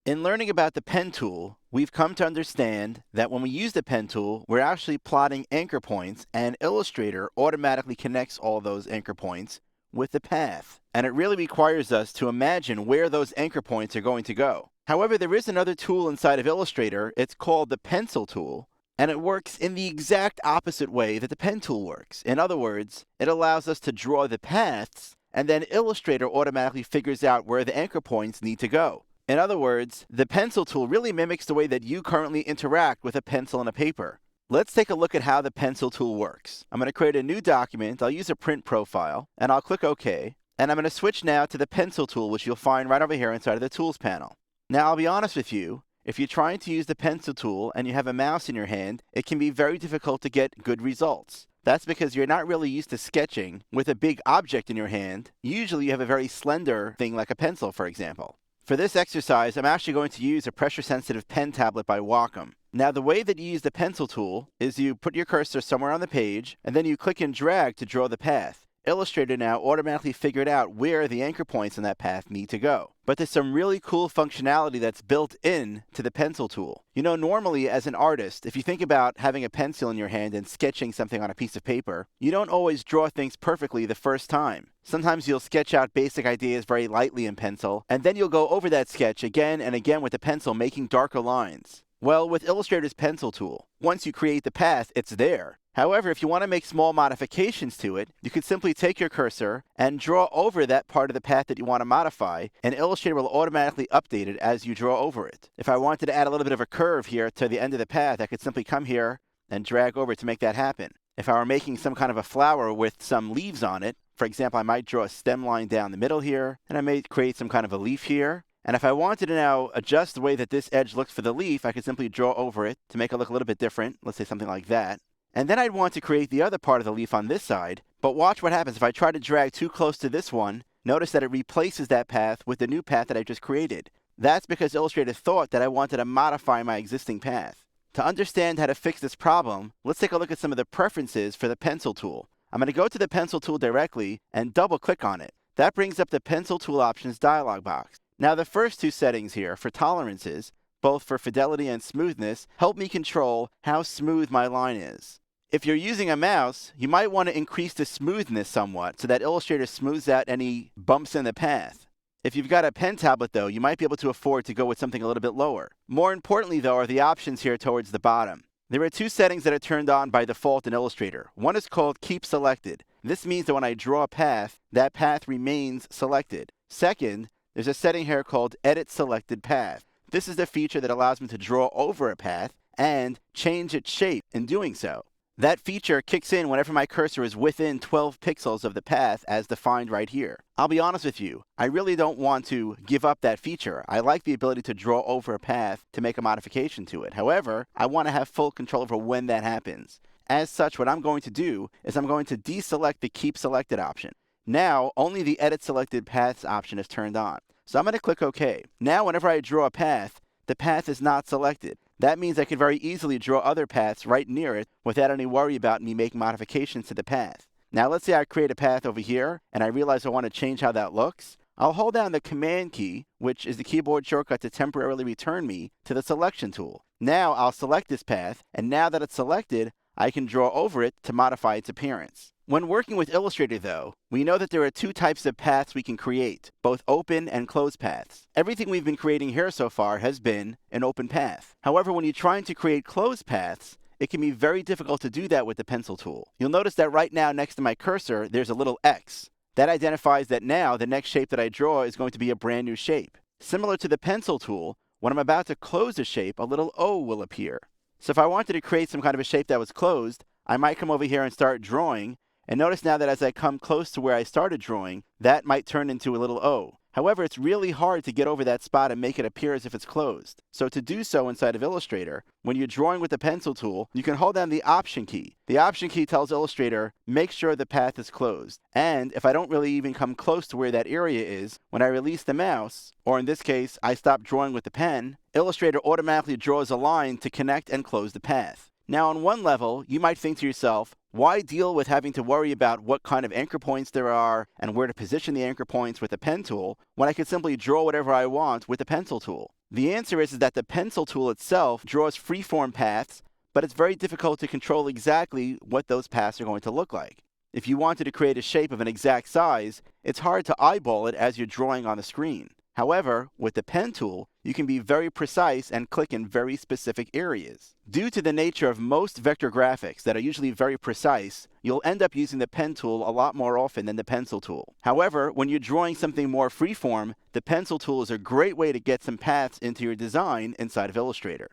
In learning about the pen tool, we've come to understand that when we use the pen tool, we're actually plotting anchor points, and Illustrator automatically connects all those anchor points with the path. And it really requires us to imagine where those anchor points are going to go. However, there is another tool inside of Illustrator. It's called the pencil tool, and it works in the exact opposite way that the pen tool works. In other words, it allows us to draw the paths, and then Illustrator automatically figures out where the anchor points need to go. In other words, the pencil tool really mimics the way that you currently interact with a pencil and a paper. Let's take a look at how the pencil tool works. I'm going to create a new document. I'll use a print profile, and I'll click OK. And I'm going to switch now to the pencil tool, which you'll find right over here inside of the Tools panel. Now, I'll be honest with you. If you're trying to use the pencil tool and you have a mouse in your hand, it can be very difficult to get good results. That's because you're not really used to sketching with a big object in your hand. Usually you have a very slender thing like a pencil, for example. For this exercise, I'm actually going to use a pressure-sensitive pen tablet by Wacom. Now, the way that you use the pencil tool is you put your cursor somewhere on the page, and then you click and drag to draw the path. Illustrator now automatically figured out where the anchor points on that path need to go. But there's some really cool functionality that's built in to the pencil tool. You know, normally as an artist, if you think about having a pencil in your hand and sketching something on a piece of paper, you don't always draw things perfectly the first time. Sometimes you'll sketch out basic ideas very lightly in pencil, and then you'll go over that sketch again and again with the pencil, making darker lines. Well, with Illustrator's pencil tool, once you create the path, it's there. However, if you want to make small modifications to it, you could simply take your cursor and draw over that part of the path that you want to modify, and Illustrator will automatically update it as you draw over it. If I wanted to add a little bit of a curve here to the end of the path, I could simply come here and drag over it to make that happen. If I were making some kind of a flower with some leaves on it, for example, I might draw a stem line down the middle here, and I may create some kind of a leaf here. And if I wanted to now adjust the way that this edge looks for the leaf, I could simply draw over it to make it look a little bit different. Let's say something like that. And then I'd want to create the other part of the leaf on this side. But watch what happens if I try to drag too close to this one. Notice that it replaces that path with the new path that I just created. That's because Illustrator thought that I wanted to modify my existing path. To understand how to fix this problem, let's take a look at some of the preferences for the pencil tool. I'm going to go to the pencil tool directly and double click on it. That brings up the pencil tool options dialog box. Now, the first two settings here for tolerances, both for fidelity and smoothness, help me control how smooth my line is. If you're using a mouse, you might want to increase the smoothness somewhat so that Illustrator smooths out any bumps in the path. If you've got a pen tablet, though, you might be able to afford to go with something a little bit lower. More importantly, though, are the options here towards the bottom. There are two settings that are turned on by default in Illustrator. One is called Keep Selected. This means that when I draw a path, that path remains selected. Second, there's a setting here called Edit Selected Path. This is the feature that allows me to draw over a path and change its shape in doing so. That feature kicks in whenever my cursor is within 12 pixels of the path as defined right here. I'll be honest with you, I really don't want to give up that feature. I like the ability to draw over a path to make a modification to it. However, I want to have full control over when that happens. As such, what I'm going to do is I'm going to deselect the Keep Selected option. Now, only the Edit Selected Paths option is turned on. So I'm going to click OK. Now, whenever I draw a path, the path is not selected. That means I could very easily draw other paths right near it without any worry about me making modifications to the path. Now, let's say I create a path over here, and I realize I want to change how that looks. I'll hold down the Command key, which is the keyboard shortcut to temporarily return me to the Selection tool. Now, I'll select this path, and now that it's selected, I can draw over it to modify its appearance. When working with Illustrator, though, we know that there are two types of paths we can create, both open and closed paths. Everything we've been creating here so far has been an open path. However, when you're trying to create closed paths, it can be very difficult to do that with the pencil tool. You'll notice that right now next to my cursor, there's a little X. That identifies that now the next shape that I draw is going to be a brand new shape. Similar to the pencil tool, when I'm about to close a shape, a little O will appear. So if I wanted to create some kind of a shape that was closed, I might come over here and start drawing. And notice now that as I come close to where I started drawing, that might turn into a little O. However, it's really hard to get over that spot and make it appear as if it's closed. So to do so inside of Illustrator, when you're drawing with the pencil tool, you can hold down the Option key. The Option key tells Illustrator, make sure the path is closed. And if I don't really even come close to where that area is, when I release the mouse, or in this case, I stop drawing with the pen, Illustrator automatically draws a line to connect and close the path. Now, on one level, you might think to yourself, why deal with having to worry about what kind of anchor points there are and where to position the anchor points with the pen tool when I could simply draw whatever I want with the pencil tool? The answer is that the pencil tool itself draws freeform paths, but it's very difficult to control exactly what those paths are going to look like. If you wanted to create a shape of an exact size, it's hard to eyeball it as you're drawing on the screen. However, with the pen tool, you can be very precise and click in very specific areas. Due to the nature of most vector graphics that are usually very precise, you'll end up using the pen tool a lot more often than the pencil tool. However, when you're drawing something more freeform, the pencil tool is a great way to get some paths into your design inside of Illustrator.